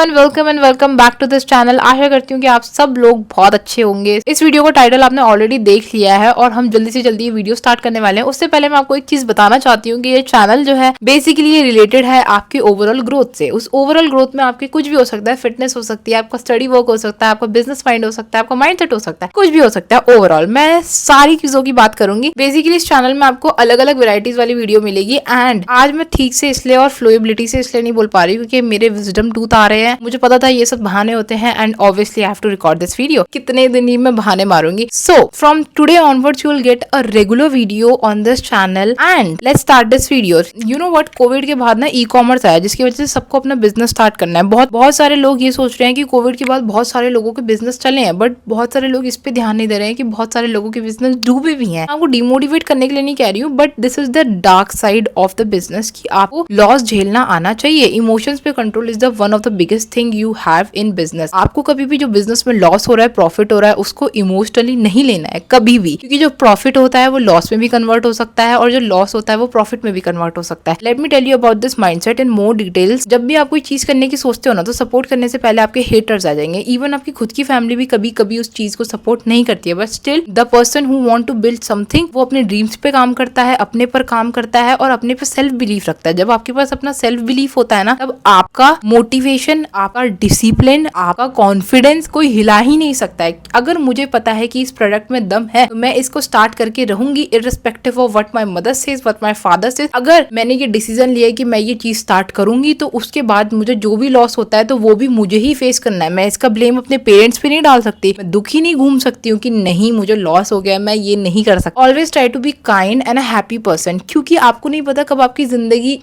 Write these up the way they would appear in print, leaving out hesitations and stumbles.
Everyone, welcome and welcome back to this channel. आशा करती हूँ कि आप सब लोग बहुत अच्छे होंगे। इस वीडियो का टाइटल आपने ऑलरेडी देख लिया है और हम जल्दी से जल्दी ये वीडियो स्टार्ट करने वाले हैं। उससे पहले मैं आपको एक चीज बताना चाहती हूँ कि ये चैनल जो है बेसिकली ये रिलेटेड है आपके ओवरऑल ग्रोथ से। उस ओवरऑल ग्रोथ में आपके कुछ भी हो सकता है, फिटनेस हो सकती है, आपका स्टडी वर्क हो सकता है, आपका बिजनेस माइंड हो सकता है, आपका माइंड सेट हो सकता है, कुछ भी हो सकता है। ओवरऑल मैं सारी चीजों की बात करूंगी। बेसिकली इस चैनल में आपको अलग अलग वेराइटीज वाली वीडियो मिलेगी। एंड आज मैं ठीक से इसलिए और फ्लोएबिलिटी से इसलिए नहीं बोल पा रही क्योंकि मेरे विजडम टूथ आ रहे हैं। मुझे पता था ये सब बहाने होते हैं and obviously I have to record this video. कितने दिन ही मैं बहाने मारूंगी। So from today onwards you will get a regular video on this channel and let's start this video. You know what, Covid के बाद ना ई कॉमर्स आया जिसकी वजह से सबको अपना बिजनेस स्टार्ट करना है। बहुत सारे लोग ये सोच रहे हैं कि कोविड के बाद बहुत सारे लोगों के बिजनेस चले हैं, बट बहुत सारे लोग इस पे ध्यान नहीं दे रहे हैं कि बहुत सारे लोगों के बिजनेस डूबे भी हैं। आपको डिमोटिवेट करने के लिए नहीं कह रही हूँ, but this is the dark side of the business कि आपको लॉस झेलना आना चाहिए। इमोशंस पे control is the one of the biggest thing you have in business. आपको कभी भी जो बिजनेस में लॉस हो रहा है, प्रॉफिट हो रहा है, उसको इमोशनली नहीं लेना है कभी भी, क्योंकि जो प्रॉफिट होता है वो लॉस में भी कन्वर्ट हो सकता है और जो लॉस होता है वो प्रॉफिट में भी कन्वर्ट हो सकता है। Let me tell you about this mindset in more details. जब भी आप कोई चीज करने की सोचते हो ना, तो सपोर्ट करने से पहले आपके हेटर्स आ जाएंगे। इवन आपकी खुद की फैमिली भी कभी कभी उस चीज को सपोर्ट नहीं करती है, but still the person who want to build something वो अपने ड्रीम्स पे काम करता है, अपने पर काम करता है और अपने पे सेल्फ बिलीफ रखता है। जब आपके पास अपना सेल्फ बिलीफ होता है ना, तब आपका मोटिवेशन, आपका डिसिप्लिन, आपका कॉन्फिडेंस कोई हिला ही नहीं सकता है। अगर मुझे पता है कि इस प्रोडक्ट में दम है तो मैं इसको स्टार्ट करके रहूंगी, irrespective of what my mother says, what my father says. अगर मैंने ये डिसीजन लिया है कि मैं ये चीज स्टार्ट करूंगी तो उसके बाद मुझे जो भी लॉस होता है तो वो भी मुझे ही फेस करना है। मैं इसका ब्लेम अपने पेरेंट्स पे नहीं डाल सकती। मैं दुखी नहीं घूम सकती हूँ कि नहीं मुझे लॉस हो गया, मैं ये नहीं कर सकती। Always try to be kind and a happy person, क्योंकि आपको नहीं पता कब आपकी जिंदगी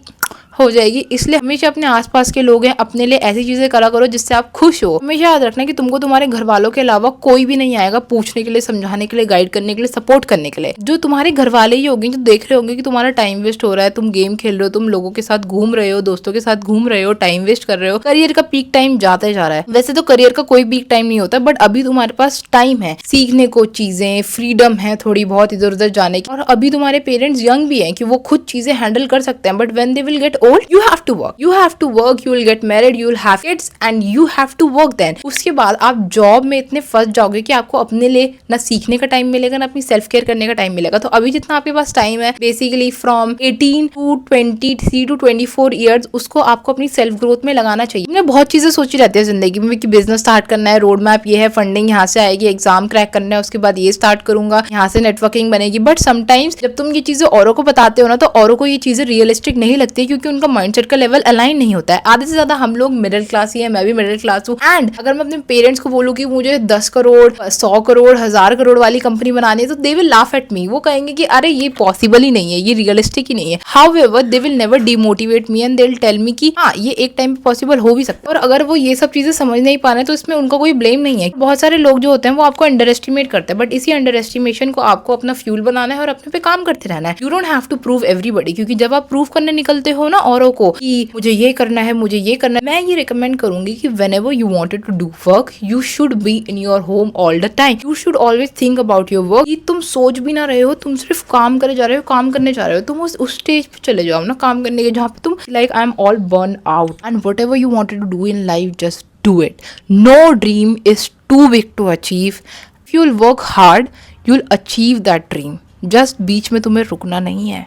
हो जाएगी। इसलिए हमेशा अपने आसपास के लोग हैं, अपने लिए ऐसी चीजें करा करो जिससे आप खुश हो। हमेशा याद रखना कि तुमको तुम्हारे घर वालों के अलावा कोई भी नहीं आएगा पूछने के लिए, समझाने के लिए, गाइड करने के लिए, सपोर्ट करने के लिए। जो तुम्हारे घर वाले ही होंगे जो देख रहे होंगे कि तुम्हारा टाइम वेस्ट हो रहा है, तुम गेम खेल रहे हो, तुम लोगों के साथ घूम रहे हो, दोस्तों के साथ घूम रहे हो, टाइम वेस्ट कर रहे हो। करियर का पीक टाइम जाता जा रहा है। वैसे तो करियर का कोई पीक टाइम नहीं होता, बट अभी तुम्हारे पास टाइम है सीखने को, चीजें, फ्रीडम है थोड़ी बहुत इधर उधर जाने की। और अभी तुम्हारे पेरेंट्स यंग भी हैं कि वो खुद चीजें हैंडल कर सकते हैं, but when they will get old you have to you have to work, you will get married, you will have kids and you have to work then। उसके बाद आप जॉब में इतने फंस जाओगे कि आपको अपने लिए ना सीखने का टाइम मिलेगा ना अपनी सेल्फ केयर करने का टाइम मिलेगा। तो अभी जितना आपके पास टाइम है, basically from 18 to 23 to 24 years, उसको आपको अपनी सेल्फ ग्रोथ में लगाना चाहिए। मैंने बहुत चीजें सोची रहती है जिंदगी में कि बिजनेस स्टार्ट करना है, रोड मैप ये है, फंडिंग यहाँ से आएगी, एग्जाम क्रैक करना है, उसके बाद ये स्टार्ट करूंगा, यहाँ से नेटवर्किंग बनेगी। बट समटाइम्स जब तुम ये चीजें औरों को बताते हो ना, तो औरों को ये चीजें रियलिस्टिक नहीं लगती, क्योंकि उनका माइंडसेट का लेवल अलाइन नहीं होता है। आधे से ज्यादा हम लोग मिडिल क्लास ही है, मैं भी मिडिल क्लास हूँ। एंड अगर मैं अपने पेरेंट्स को बोलूँ कि मुझे 10 करोड़ 100 करोड़ 1000 करोड़ वाली कंपनी बनानी है, तो they will laugh at me. वो कहेंगे कि अरे ये पॉसिबल ही नहीं है, ये रियलिस्टिक ही नहीं है। However they will never demotivate me and they will tell me कि हाँ ये एक टाइम पे पॉसिबल हो भी सकता है। और अगर वो ये सब चीजें समझ नहीं पा रहे तो इसमें उनका कोई ब्लेम नहीं है। बहुत सारे लोग जो होते हैं वो आपको अंडर एस्टिमेट करते हैं, बट इसी अंडर एस्टिमेशन को आपको अपना फ्यूल बनाना है और अपने पे काम करते रहना है। You don't have to prove everybody, क्योंकि जब आप प्रूव करने निकलते हो ना औरों को कि मुझे ये करना है, मुझे ये करना है, मैं ये रिकमेंड करूंगी कि whenever you wanted to do work, you should be in your home all the time. You should always think about your work। कि तुम सोच भी ना रहे हो, तुम सिर्फ काम करे जा रहे हो, काम करने जा रहे हो। तुम उस स्टेज पे चले जाओ ना काम करने के, जहाँ पे तुम like I am all burn out and whatever you wanted to do in life, just do it. No dream is too big to achieve. If you'll work hard, you'll achieve that dream. Just बीच में तुम्हें रुकना नहीं है।